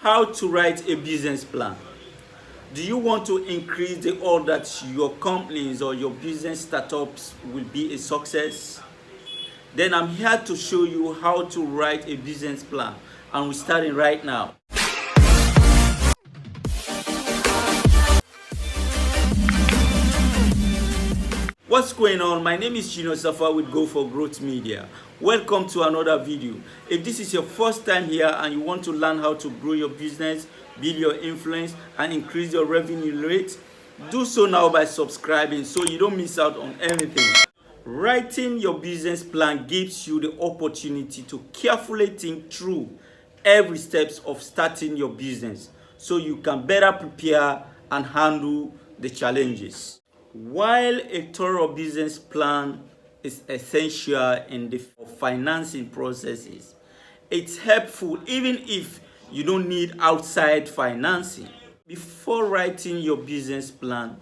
How to write a business plan. Do you want to increase the odds that your companies or your business startups will be a success? Then I'm here to show you how to write a business plan, and we're starting right now. What's going on? My name is Chino Safa with Go for Growth Media. Welcome to another video. If this is your first time here and you want to learn how to grow your business, build your influence, and increase your revenue rate, do so now by subscribing so you don't miss out on anything. Writing your business plan gives you the opportunity to carefully think through every steps of starting your business so you can better prepare and handle the challenges. While a thorough business plan is essential in the financing processes, it's helpful even if you don't need outside financing. Before writing your business plan,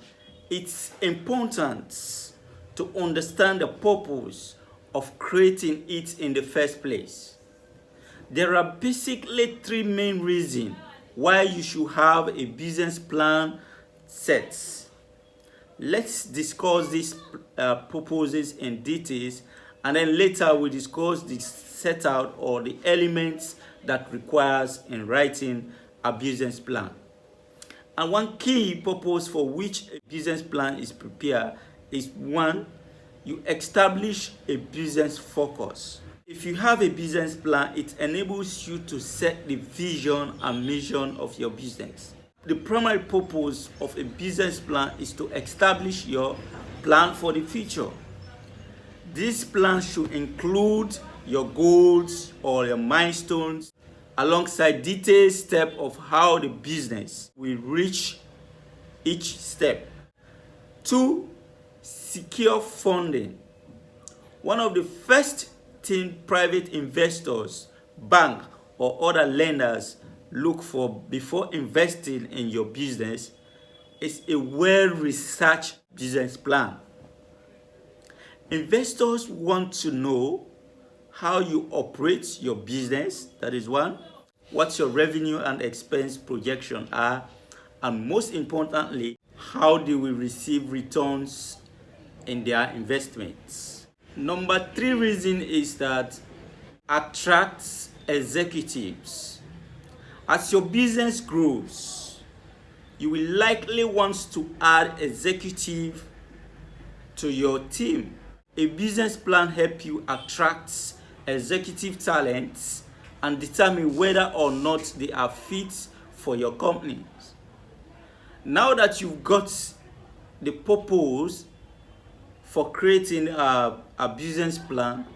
it's important to understand the purpose of creating it in the first place. There are basically three main reasons why you should have a business plan set. Let's discuss these purposes in details, and then later we discuss the set out or the elements that requires in writing a business plan. And one key purpose for which a business plan is prepared is one, you establish a business focus. If you have a business plan, it enables you to set the vision and mission of your business. The primary purpose of a business plan is to establish your plan for the future. This plan should include your goals or your milestones alongside detailed steps of how the business will reach each step. 2. Secure funding. One of the first things private investors, bank, or other lenders look for before investing in your business is a well-researched business plan. Investors want to know how you operate your business, that is one, what your revenue and expense projections are, and most importantly, how they will receive returns in their investments. Number 3 reason is that attracts executives. As your business grows, you will likely want to add executive to your team. A business plan helps you attract executive talents and determine whether or not they are fit for your company. Now that you've got the purpose for creating a business plan,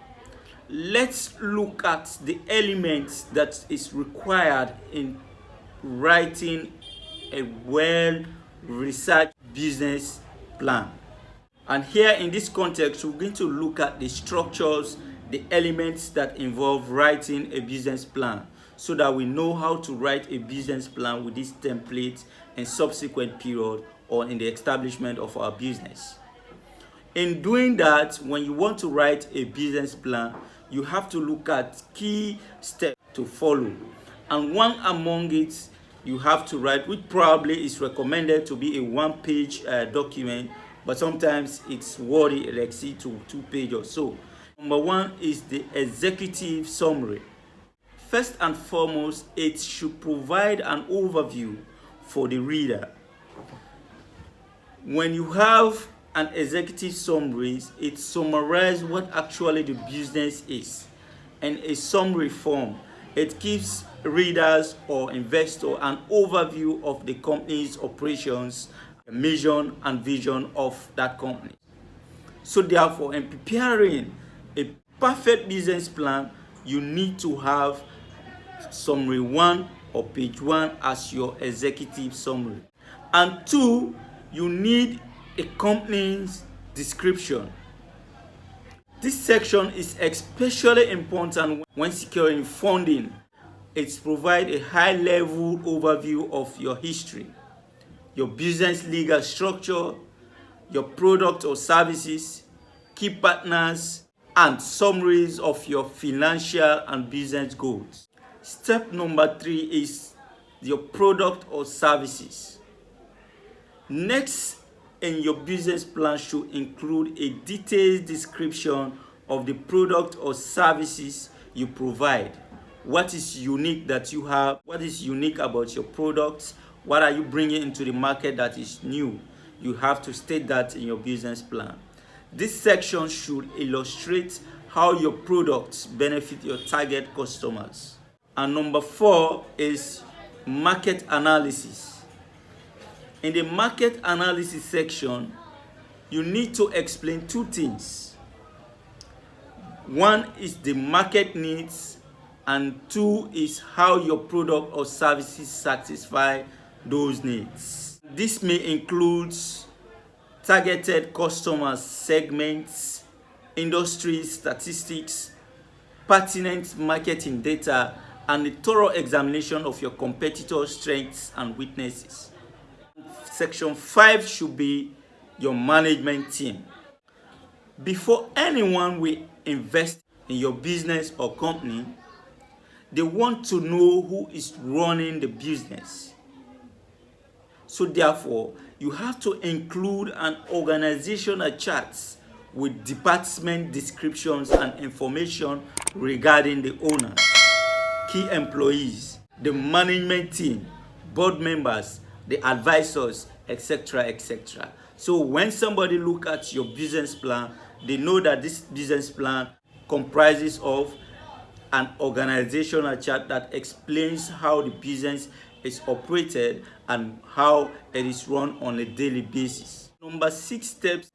let's look at the elements that is required in writing a well-researched business plan. And here in this context, we're going to look at the structures, the elements that involve writing a business plan so that we know how to write a business plan with this template in subsequent period or in the establishment of our business. In doing that, when you want to write a business plan, you have to look at key steps to follow. And one among it you have to write, which probably is recommended to be a one-page document, but sometimes it's wordy, like see to 2 pages or so. Number 1 is the executive summary. First and foremost, it should provide an overview for the reader. When you have an executive summary, it summarizes what actually the business is. In a summary form, it gives readers or investors an overview of the company's operations, mission and vision of that company. So therefore, in preparing a perfect business plan, you need to have summary 1 or page 1 as your executive summary. And 2, you need a company's description. This section is especially important when securing funding. It provides a high-level overview of your history, your business legal structure, your product or services, key partners, and summaries of your financial and business goals. Step number 3 is your product or services. Next in your business plan should include a detailed description of the product or services you provide. What is unique that you have? What is unique about your products? What are you bringing into the market that is new? You have to state that in your business plan. This section should illustrate how your products benefit your target customers. And number 4 is market analysis. In the market analysis section, you need to explain 2 things. 1 is the market needs, and 2 is how your product or services satisfy those needs. This may include targeted customer segments, industry statistics, pertinent marketing data, and a thorough examination of your competitors' strengths and weaknesses. Section 5 should be your management team. Before anyone will invest in your business or company, they want to know who is running the business. So therefore, you have to include an organizational chart with department descriptions and information regarding the owners, key employees, the management team, board members, the advisors, etc., etc. So when somebody look at your business plan, they know that this business plan comprises of an organizational chart that explains how the business is operated and how it is run on a daily basis. Number 6 steps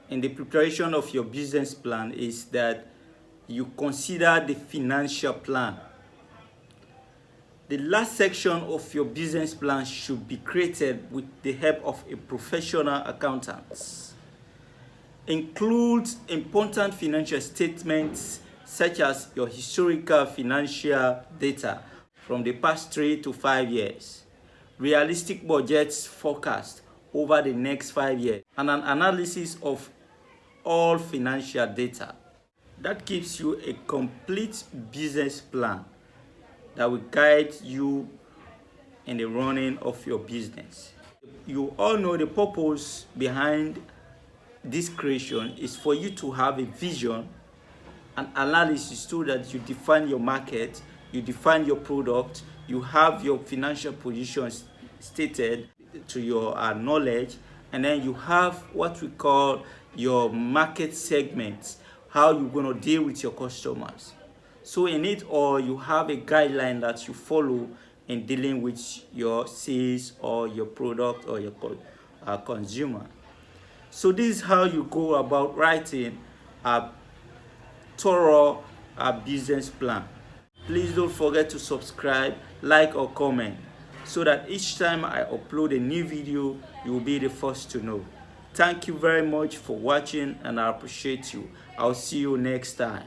in the preparation of your business plan is that you consider the financial plan. The last section of your business plan should be created with the help of a professional accountant. Includes important financial statements such as your historical financial data from the past 3 to 5 years, realistic budgets forecast over the next 5 years, and an analysis of all financial data. That gives you a complete business plan that will guide you in the running of your business. You all know the purpose behind this creation is for you to have a vision and analysis so that you define your market, you define your product, you have your financial positions stated to your knowledge, and then you have what we call your market segments, how you're going to deal with your customers. So in it all, you have a guideline that you follow in dealing with your sales or your product or your consumer. So this is how you go about writing a thorough business plan. Please don't forget to subscribe, like, or comment so that each time I upload a new video, you will be the first to know. Thank you very much for watching, and I appreciate you. I'll see you next time.